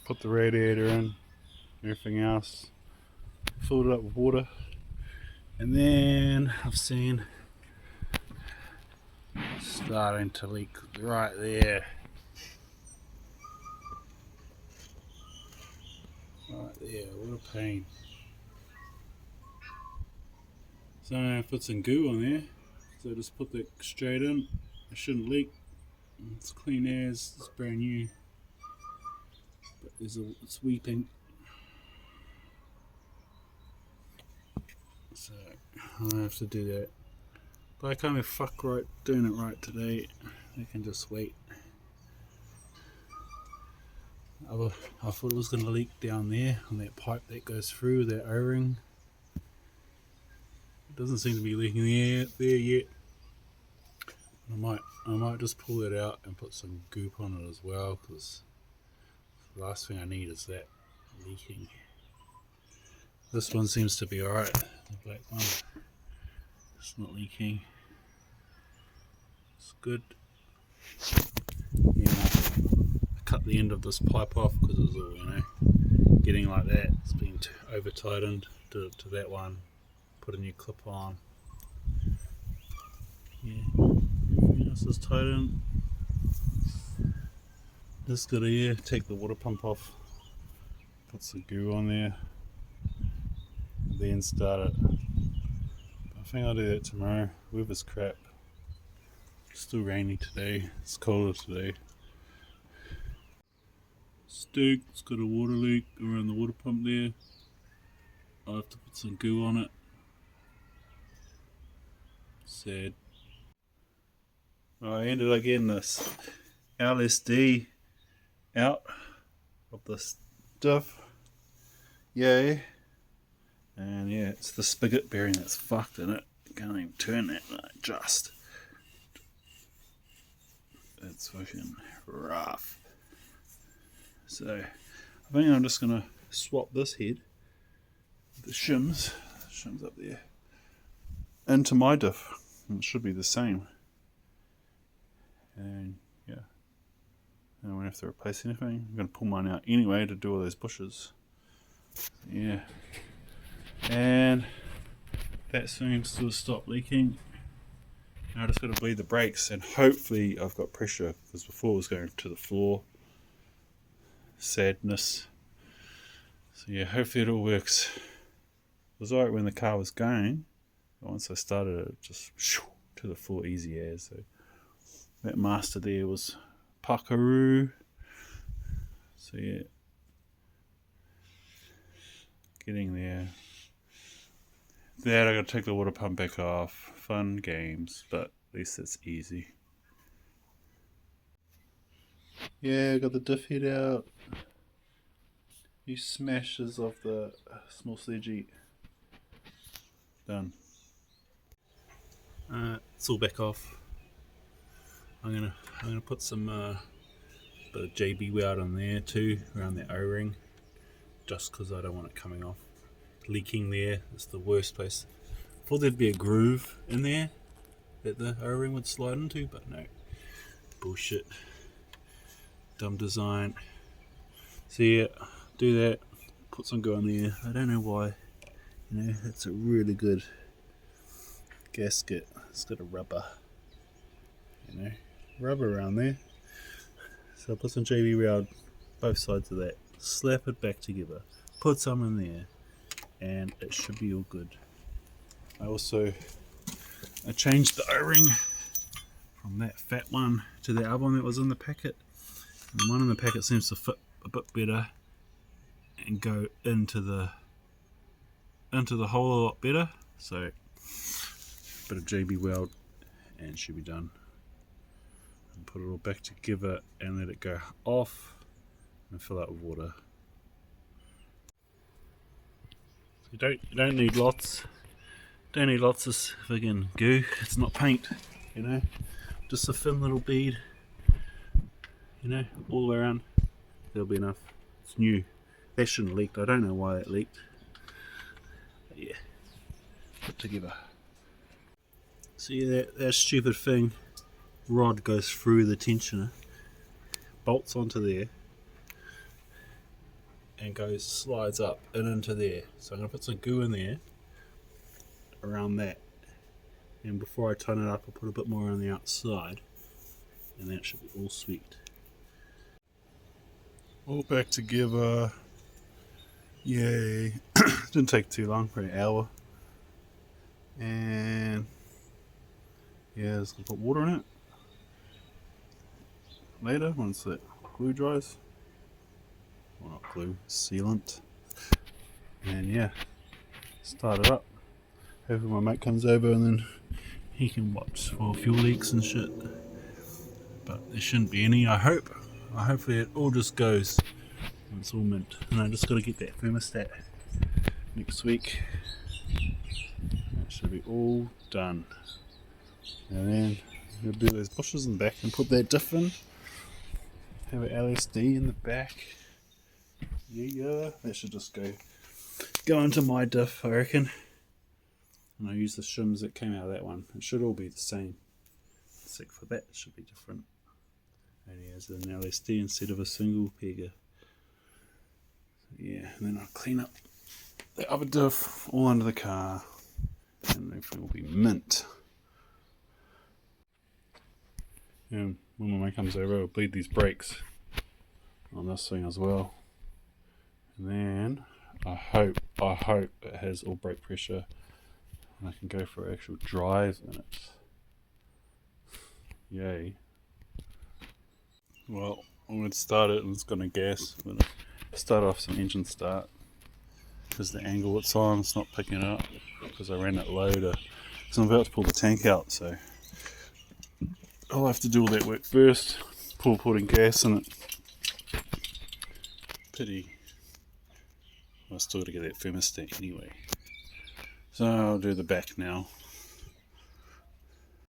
put the radiator in, everything else, filled it up with water, and then I've seen starting to leak right there. Right there, what a pain. So I put some goo on there, so just put that straight in. It shouldn't leak. It's clean as, it's brand new, but it's weeping. So I'll have to do that. But I can't be fuck right doing it right today. I can just wait. I thought it was going to leak down there on that pipe that goes through that O-ring. It doesn't seem to be leaking there yet. I might just pull it out and put some goop on it as well, because the last thing I need is that leaking. This one seems to be alright, the black one. It's not leaking. It's good. Yeah, I cut the end of this pipe off because it was all, getting like that. It's been over tightened to that one. Put a new clip on. Yeah, everything else is tightened. Just gotta take the water pump off. Put some goo on there. Then start it. I think I'll do that tomorrow. Weather's crap. Still rainy today. It's colder today. It's got a water leak around the water pump there. I'll have to put some goo on it. Sad. I ended up getting this LSD out of the stuff. Yay. And yeah, it's the spigot bearing that's fucked in it. Can't even turn that like just. It's fucking rough. So I think I'm just gonna swap this head, the shims up there, into my diff. And it should be the same. And yeah, I won't have to replace anything. I'm gonna pull mine out anyway to do all those bushes. Yeah. And that seems to have stopped leaking. Now I just got to bleed the brakes, and hopefully I've got pressure, because before it was going to the floor. Sadness. So yeah, hopefully it all works. It was alright when the car was going, but once I started it, just to the floor easy as. So that master there was Pakaru. So yeah, getting there. Then I gotta take the water pump back off. Fun games, but at least it's easy. Yeah, I got the diff head out. Few smashes of the small sledgy. Done. It's all back off. I'm gonna put some bit of JB weld on there too, around the O-ring, just because I don't want it coming off. Leaking there, it's the worst place. I thought there'd be a groove in there that the O-ring would slide into, but no. Bullshit. Dumb design. So yeah, do that. Put some goo on there. I don't know why. It's a really good gasket. It's got a rubber. Rubber around there. So I'll put some JB weld both sides of that. Slap it back together. Put some in there. And it should be all good. I changed the O-ring from that fat one to the other one that was in the packet. And the one in the packet seems to fit a bit better and go into the hole a lot better. So a bit of JB weld and it should be done. And put it all back together and let it go off and fill out with water. You don't need lots. Don't need lots of friggin' goo. It's not paint, Just a thin little bead, all the way around. That'll be enough. It's new. That shouldn't have leaked. I don't know why that leaked. But yeah, put together. So yeah, that stupid thing rod goes through the tensioner, bolts onto there, and slides up and into there. So I'm going to put some goo in there around that, and before I turn it up I'll put a bit more on the outside, and that should be all sweet. All back together. Yay. Didn't take too long, for an hour. And yeah, just gonna put water in it later once that glue dries. Well, not glue, sealant. And yeah, start it up. Hopefully my mate comes over and then he can watch for fuel leaks and shit. But there shouldn't be any, I hope. Hopefully it all just goes and it's all mint. And I just gotta get that thermostat next week. That should be all done. And then we'll do those bushes in the back and put that diff in. Have an LSD in the back. Yeah, that should just go into my diff, I reckon. And I use the shims that came out of that one. It should all be the same, except for that it should be different. Only has an LSD instead of a single pegger. Yeah, and then I'll clean up the other diff all under the car, and everything will be mint. And when my mate comes over, I'll bleed these brakes on this thing as well. And then I hope it has all brake pressure and I can go for actual drive in it. Yay. Well, I'm going to start it and it's going to gas. I'm going to start off some engine start because the angle it's on, it's not picking it up because I ran it low because I'm about to pull the tank out, so I'll have to do all that work first, putting gas in it. Pity. I still got to get that thermostat anyway. So I'll do the back now.